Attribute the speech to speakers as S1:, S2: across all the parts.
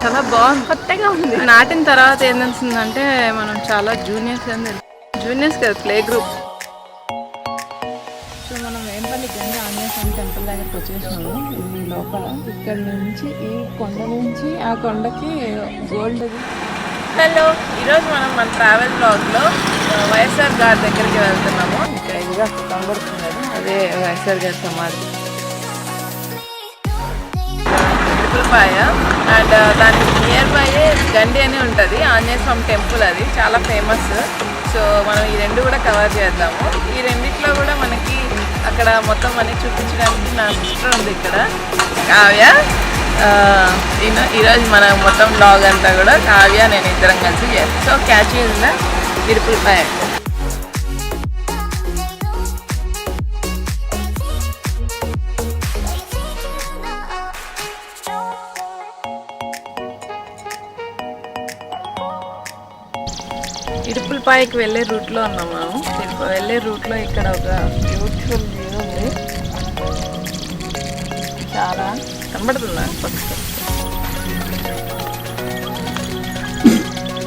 S1: చాలా బాగుంది, కొత్తగా ఉంది. నాటిన తర్వాత ఏం తెలిసిందంటే మనం చాలా జూనియర్స్ కదా, ప్లే గ్రూప్. సో మనం వేంపల్లి గండి ఆంజనేయ స్వామి టెంపుల్ దగ్గరికి వచ్చేసాము. ఈ లోపల ఇక్కడ నుంచి ఈ కొండ నుంచి ఆ కొండకి గోల్డ్. హలో, ఈరోజు మనం మన ట్రావెల్ బ్లాగ్లో వైఎస్ఆర్ గారి దగ్గరికి వెళ్తున్నాము. ఇక్కడ ఇదిగా కనబడుతుంది, అదే వైఎస్ఆర్ గారి సమాధి. ఇడుపులపాయ అండ్ దానికి నియర్ బై గండి అని ఉంటుంది, ఆంజనేయ స్వామి టెంపుల్. అది చాలా ఫేమస్. సో మనం ఈ రెండు కూడా కవర్ చేద్దాము. ఈ రెండిట్లో కూడా మనకి అక్కడ మొత్తం అన్ని చూపించడానికి నా సిస్టర్ ఉంది ఇక్కడ, కావ్య. ఈరోజు మన మొత్తం బ్లాగ్ అంతా కూడా కావ్య నేను ఇద్దరం కలిసి చేస్తాం. సో క్యాచ్ యూజ్లో ఇడుపులపాయ. ఇడుపులపాయకి వెళ్ళే రూట్లో ఉన్నాం మనం. వెళ్ళే రూట్లో ఇక్కడ ఒక బ్యూటిఫుల్ వ్యూ ఉంది, చాలా కనబడుతుంది ఫస్ట్.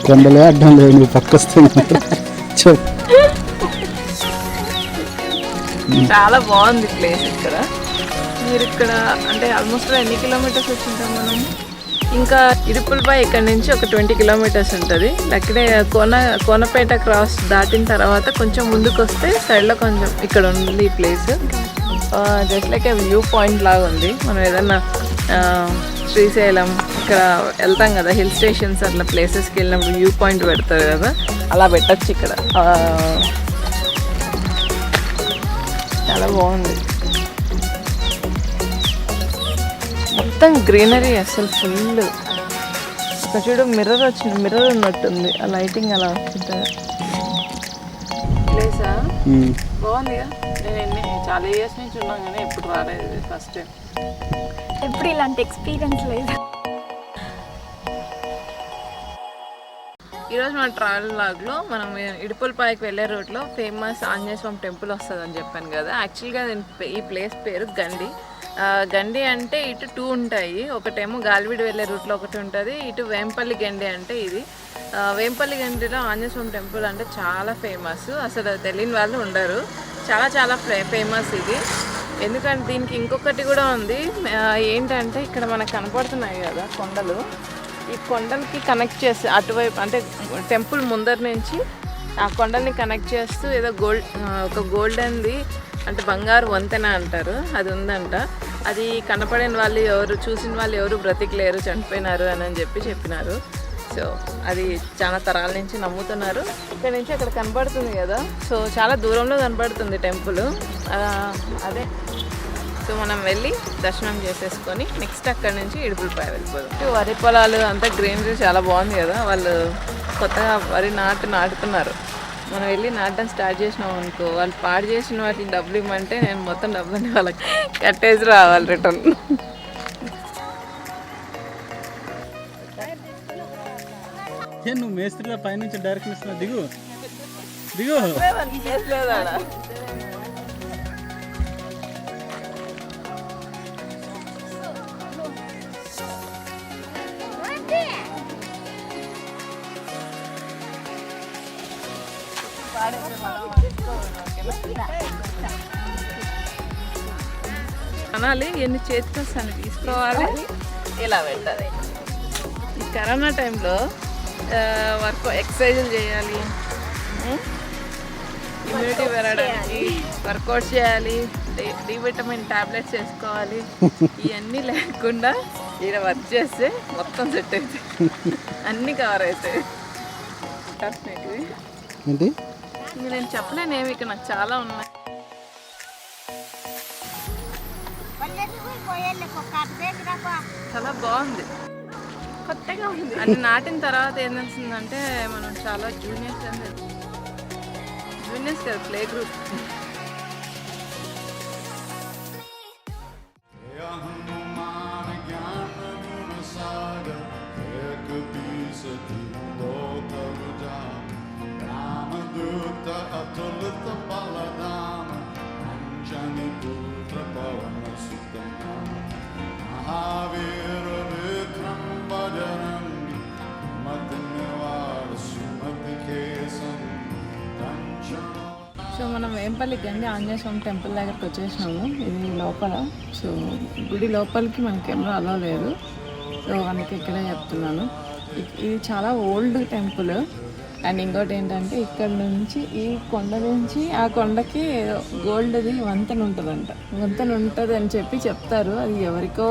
S2: కొండలే అడ్డం లేదు, పక్కస్తుంది.
S1: చాలా బాగుంది ప్లేస్ ఇక్కడ. మీరు ఇక్కడ అంటే ఆల్మోస్ట్ ఎన్ని కిలోమీటర్స్ వచ్చింటాం మనం? ఇంకా ఇడుపులపాయ ఇక్కడ నుంచి ఒక 20 కిలోమీటర్స్ ఉంటుంది. అక్కడే కోనపేట క్రాస్ దాటిన తర్వాత కొంచెం ముందుకు వస్తే సైడ్లో కొంచెం ఇక్కడ ఉంది ఈ place. Just like view point లాగా ఉంది. మనం ఏదన్నా శ్రీశైలం ఇక్కడ వెళ్తాం కదా, హిల్ స్టేషన్స్ అట్లా ప్లేసెస్కి వెళ్ళినప్పుడు వ్యూ పాయింట్ పెడతారు కదా, అలా పెట్టచ్చు ఇక్కడ. చాలా బాగుంది, మొత్తం గ్రీనరీ అసలు ఫుల్. ఇక్కడ చూడు, మిర్రర్ ఉన్నట్టుంది, ఆ లైటింగ్ అలా వస్తుంటుంది. ప్లేసా బాగుందిగా. నేను చాలా ఇయర్స్ నుంచి ఉన్నాను కానీ ఎప్పుడు రాలేదు, ఫస్ట్ టైం.
S3: ఎప్పుడు ఇలాంటి ఎక్స్పీరియన్స్ లేదు.
S1: ఈరోజు మన ట్రావెల్ బ్లాగ్లో మనం ఇడుపులపాయకి వెళ్ళే రూట్లో ఫేమస్ ఆంజనేయ స్వామి టెంపుల్ వస్తుంది అని చెప్పాను కదా. యాక్చువల్గా ఈ ప్లేస్ పేరు గండి. గండి అంటే ఇటు 2 ఉంటాయి, ఒకటేమో గాలివీడు వెళ్ళే రూట్లో ఒకటి ఉంటుంది, ఇటు వేంపల్లి గండి అంటే ఇది. వేంపల్లి గండిలో ఆంజనేయ స్వామి టెంపుల్ అంటే చాలా ఫేమస్, అసలు తెలియని వాళ్ళు ఉండరు. చాలా చాలా ఫేమస్ ఇది. ఎందుకంటే దీనికి ఇంకొకటి కూడా ఉంది. ఏంటంటే ఇక్కడ మనకు కనపడుతున్నాయి కదా కొండలు, ఈ కొండలకి కనెక్ట్ చేసి అటువైపు అంటే టెంపుల్ ముందర నుంచి ఆ కొండల్ని కనెక్ట్ చేస్తూ ఏదో ఒక గోల్డెన్ది అంటే బంగారు వంతెన అంటారు, అది ఉందంట. అది కనపడిన వాళ్ళు ఎవరు, చూసిన వాళ్ళు ఎవరు బ్రతికలేరు, చనిపోయినారు అని చెప్పినారు. సో అది చాలా తరాల నుంచి నమ్ముతున్నారు. ఇక్కడ నుంచి అక్కడ కనపడుతుంది కదా, సో చాలా దూరంలో కనపడుతుంది టెంపుల్. అదే సో మనం వెళ్ళి దర్శనం చేసేసుకొని నెక్స్ట్ అక్కడ నుంచి ఇడుపులపాయ వెళ్ళిపోదాం. వరి పొలాలు అంతా గ్రీనరీ చాలా బాగుంది కదా, వాళ్ళు కొత్తగా వరి నాటుతున్నారు. మనం వెళ్ళి నాటడం స్టార్ట్ చేసినాం అనుకో, వాళ్ళు పాడు చేసిన వాటికి డబ్బులు ఇవ్వమంటే నేను మొత్తం డబ్బులని వాళ్ళకి కట్టేసి రావాలి రిటర్న్.
S2: నువ్వు మేస్త్రిలో పైనుంచి డైరెక్ట్ ఇస్తున్నావు, దిగు దిగు.
S1: అనాలి, ఎన్ని చేతికి వస్తాను తీసుకోవాలి, ఇలా పెట్టాలి. ఈ కరోనా టైంలో ఎక్సర్సైజులు చేయాలి, ఇమ్యూనిటీ పెరగడానికి వర్కౌట్ చేయాలి, డి విటమిన్ టాబ్లెట్స్ వేసుకోవాలి. ఇవన్నీ లేకుండా ఇలా వర్క్ చేస్తే మొత్తం సెట్ అవుతాయి, అన్నీ కవర్ అవుతాయి. నేను చెప్పలేను ఏమి, ఇక్కడ నాకు చాలా ఉన్నాయి. చాలా బాగుంది, కొత్తగా ఉంది. అది నాటిన తర్వాత ఏం తెలిసిందంటే మనం చాలా జూనియర్స్ కదా, play group.
S4: Mahavira Vikram Bhajana
S1: Vempalli గండి ఆంజనేయ స్వామి టెంపుల్ దగ్గరికి వచ్చేసినాము. ఇది లోపల. సో గుడి లోపలికి మన కెమెరా అలా లేదు. సో అందుకే ఇక్కడే చెప్తున్నాను. ఇది చాలా ఓల్డ్ టెంపుల్. అండ్ ఇంకోటి ఏంటంటే ఇక్కడ నుంచి ఈ కొండ నుంచి ఆ కొండకి గోల్డ్ది వంతెన ఉంటుందంట. వంతెన ఉంటుంది అని చెప్తారు. అది ఎవరికో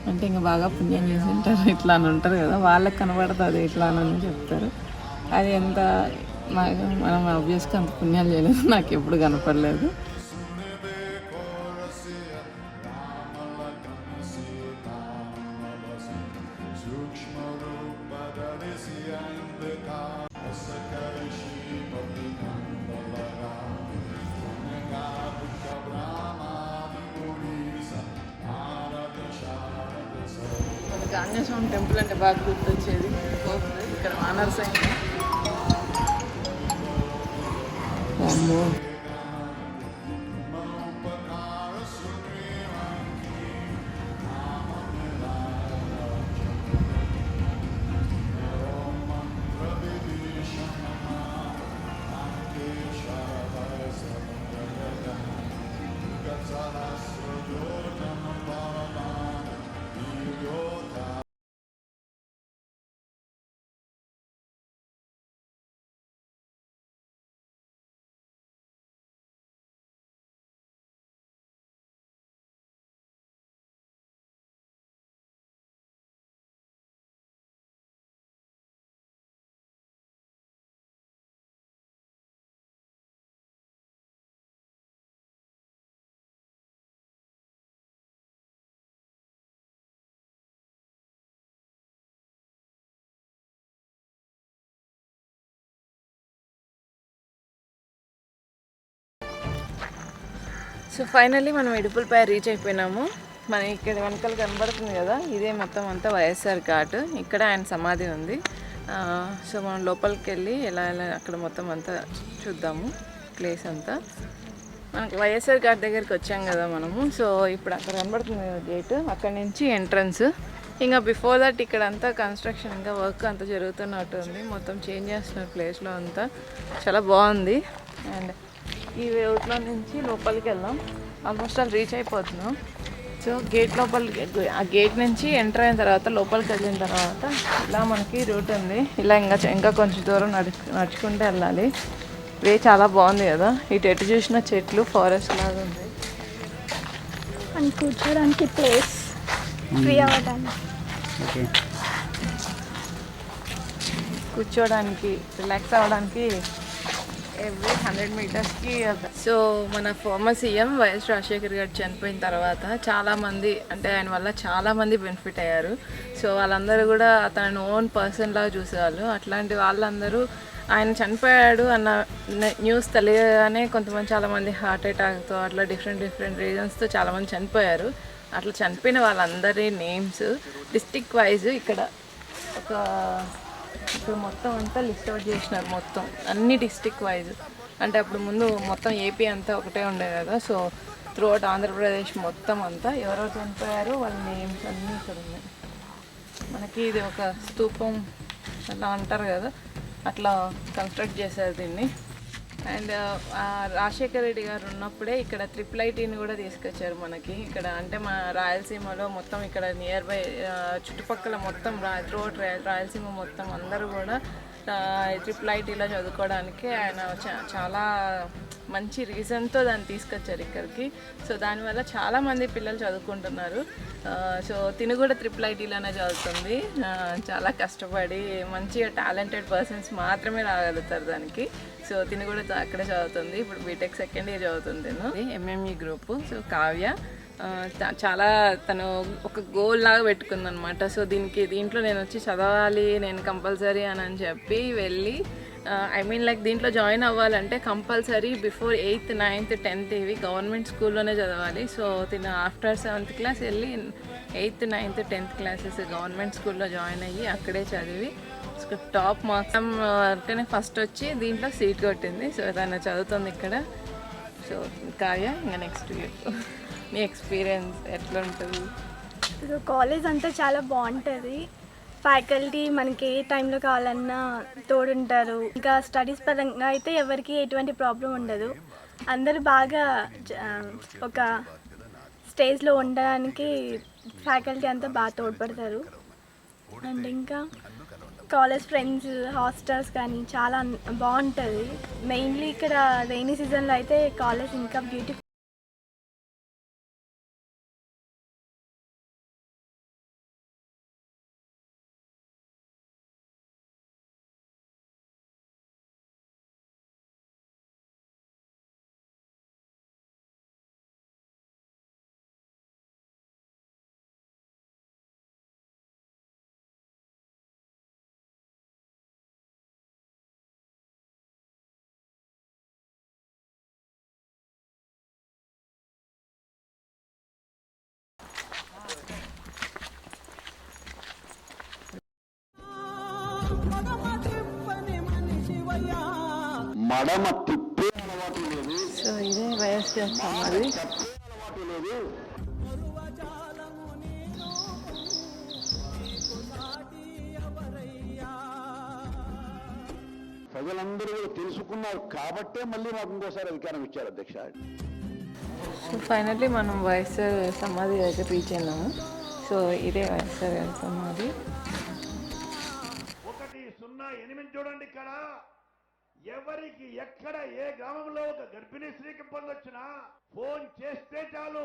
S1: అంటే ఇంకా బాగా పుణ్యం చేసి ఉంటారు ఇట్లా అని ఉంటారు కదా, వాళ్ళకి కనబడుతుంది ఇట్లా అని చెప్తారు. అది ఎంత మనం ఆబ్వియస్గా అంత పుణ్యాలు చేయలేదు, నాకు ఎప్పుడు కనపడలేదు. ఆంజనేయ స్వామి టెంపుల్ అంటే బాగా గుర్తొచ్చేది ఇక్కడ వానర్ సైన్. అమ్మో, సో ఫైనల్లీ మనం ఇడుపులపై రీచ్ అయిపోయినాము. మన ఇక్కడ వెనకాల కనబడుతుంది కదా, ఇదే మొత్తం అంతా వైఎస్ఆర్ ఘాట్. ఇక్కడ ఆయన సమాధి ఉంది. సో మనం లోపలికి వెళ్ళి ఎలా అక్కడ మొత్తం అంతా చూద్దాము ప్లేస్ అంతా. మనకి వైఎస్ఆర్ ఘాట్ దగ్గరికి వచ్చాం కదా మనము. సో ఇప్పుడు అక్కడ కనబడుతుంది కదా గేట్, అక్కడ నుంచి ఎంట్రన్స్. ఇంకా బిఫోర్ దట్ ఇక్కడ అంతా కన్స్ట్రక్షన్, ఇంకా వర్క్ అంతా జరుగుతున్నట్టు ఉంది. మొత్తం చేంజ్ చేస్తున్నారు ప్లేస్లో అంతా, చాలా బాగుంది. అండ్ ఈ రూట్లో నుంచి లోపలికి వెళ్దాం. ఆల్మోస్ట్ ఆల్ రీచ్ అయిపోతున్నాం. సో గేట్ లోపలికి, ఆ గేట్ నుంచి ఎంటర్ అయిన తర్వాత లోపలికి వెళ్ళిన తర్వాత ఇలా మనకి రూట్ ఉంది. ఇలా ఇంకా కొంచెం దూరం నడుచుకుంటూ వెళ్ళాలి. వే చాలా బాగుంది కదా, ఇటు ఎటు చూసిన చెట్లు, ఫారెస్ట్ లాగా ఉంది.
S3: అండ్ కూర్చోడానికి ప్లేస్, ఫ్రీ అవ్వడానికి,
S1: కూర్చోడానికి, రిలాక్స్ అవ్వడానికి ఎవ్రీ 100 మీటర్స్కి. సో మన ఫార్మర్ సీఎం వైఎస్ రాజశేఖర్ గారు చనిపోయిన తర్వాత చాలామంది, అంటే ఆయన వల్ల చాలామంది బెనిఫిట్ అయ్యారు. సో వాళ్ళందరూ కూడా తనని ఓన్ పర్సన్ లాగా చూసేవాళ్ళు. అట్లాంటి వాళ్ళందరూ ఆయన చనిపోయాడు అన్న న్యూస్ తెలియగానే కొంతమంది, చాలామంది హార్ట్ అటాక్తో అట్లా డిఫరెంట్ రీజన్స్తో చాలామంది చనిపోయారు. అట్లా చనిపోయిన వాళ్ళందరి నేమ్స్ డిస్ట్రిక్ట్ వైజ్ ఇక్కడ ఇప్పుడు మొత్తం అంతా లిస్ట్ అవుట్ చేసినారు. మొత్తం అన్ని డిస్ట్రిక్ట్ వైజ్, అంటే అప్పుడు ముందు మొత్తం ఏపీ అంతా ఒకటే ఉండే కదా. సో త్రూఅవుట్ ఆంధ్రప్రదేశ్ మొత్తం అంతా ఎవరెవరు చనిపోయారు వాళ్ళ నేమ్స్ అన్నీ ఇక్కడ ఉన్నాయి. మనకి ఇది ఒక స్తూపం అట్లా అంటారు కదా, అట్లా కన్స్ట్రక్ట్ చేశారు దీన్ని. అండ్ రాజశేఖర్ రెడ్డి గారు ఉన్నప్పుడే ఇక్కడ IIITని కూడా తీసుకొచ్చారు మనకి. ఇక్కడ అంటే మా రాయలసీమలో మొత్తం ఇక్కడ నియర్ బై చుట్టుపక్కల మొత్తం త్రూఅవుట్ రాయలసీమ మొత్తం అందరూ కూడా IIITలో చదువుకోవడానికి ఆయన చాలా మంచి రీజన్తో దాన్ని తీసుకొచ్చారు ఇక్కడికి. సో దానివల్ల చాలామంది పిల్లలు చదువుకుంటున్నారు. సో తిను కూడా IIITలోనే చదువుతుంది. చాలా కష్టపడి మంచిగా టాలెంటెడ్ పర్సన్స్ మాత్రమే రాగలుగుతారు దానికి. సో తిను కూడా అక్కడే చదువుతుంది. ఇప్పుడు బీటెక్ సెకండ్ ఇయర్ చదువుతుంది నేను, MME గ్రూప్. సో కావ్య చాలా తను ఒక గోల్ లాగా పెట్టుకుందనమాట. సో దీంట్లో నేను వచ్చి చదవాలి నేను కంపల్సరీ అని చెప్పి వెళ్ళి, లైక్ దీంట్లో జాయిన్ అవ్వాలంటే compulsory before 8th, 9th, 10th ఇవి గవర్నమెంట్ స్కూల్లోనే చదవాలి. సో తిను ఆఫ్టర్ 7th క్లాస్ వెళ్ళి 8th, 9th, 10th classes government స్కూల్లో జాయిన్ అయ్యి అక్కడే చదివి టాప్ మార్క్స్ అంటేనే ఫస్ట్ వచ్చి దీంట్లో సీట్ కొట్టింది. సో తను చదువుతుంది ఇక్కడ. సో కావ్య, ఇంకా నెక్స్ట్ నీ ఎక్స్పీరియన్స్ ఎట్లా ఉంటుంది?
S3: కాలేజ్ అంతా చాలా బాగుంటుంది. ఫ్యాకల్టీ మనకి ఏ టైంలో కావాలన్నా తోడుంటారు. ఇంకా స్టడీస్ పరంగా అయితే ఎవరికి ఎటువంటి ప్రాబ్లం ఉండదు. అందరూ బాగా ఒక స్టేజ్లో ఉండడానికి ఫ్యాకల్టీ అంతా బాగా తోడ్పడతారు. అండ్ ఇంకా కాలేజ్ ఫ్రెండ్స్, హాస్టల్స్ కానీ చాలా బాగుంటుంది. మెయిన్లీ ఇక్కడ రైనీ సీజన్లో అయితే కాలేజ్ ఇంకా బ్యూటిఫుల్.
S4: మడమ తిప్పే అలవాటు లేదు,
S1: సో ఇదే వయస్సు సమాధి.
S4: అలవాటు లేదు. ప్రజలందరూ తెలుసుకున్నారు కాబట్టే మళ్ళీ మాకు ఇంకోసారి అధికారం ఇచ్చారు అధ్యక్ష.
S1: సో ఫైనల్లీ మనం వైఎస్ఆర్ సమాధి అయితే రీచ్ అయినాము. సో ఇదే వైఎస్ఆర్ గారి సమాధి.
S5: 108 చూడండి. ఇక్కడ ఎవరికి ఎక్కడ ఏ గ్రామంలో ఒక గర్భిణీ స్త్రీకి ఇబ్బంది వచ్చినా ఫోన్ చేస్తే చాలు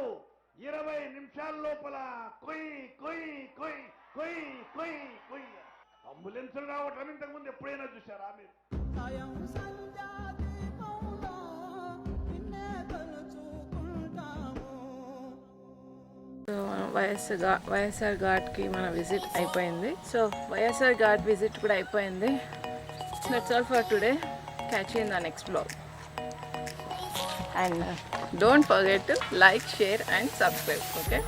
S5: 20 నిమిషాల లోపల కొయ్ కొయ్ కొయ్ కొయ్ కొయ్ కొయ్ అంబులెన్సులు రావటం ఇంతకుముందు ఎప్పుడైనా చూసారా మీరు?
S1: సో వైఎస్ఆర్ ఘాట్కి మన విజిట్ అయిపోయింది. సో వైఎస్ఆర్ ఘాట్ విజిట్ కూడా అయిపోయింది. That's all for today. Catch you in the next vlog. And don't forget to like, share and subscribe. Okay?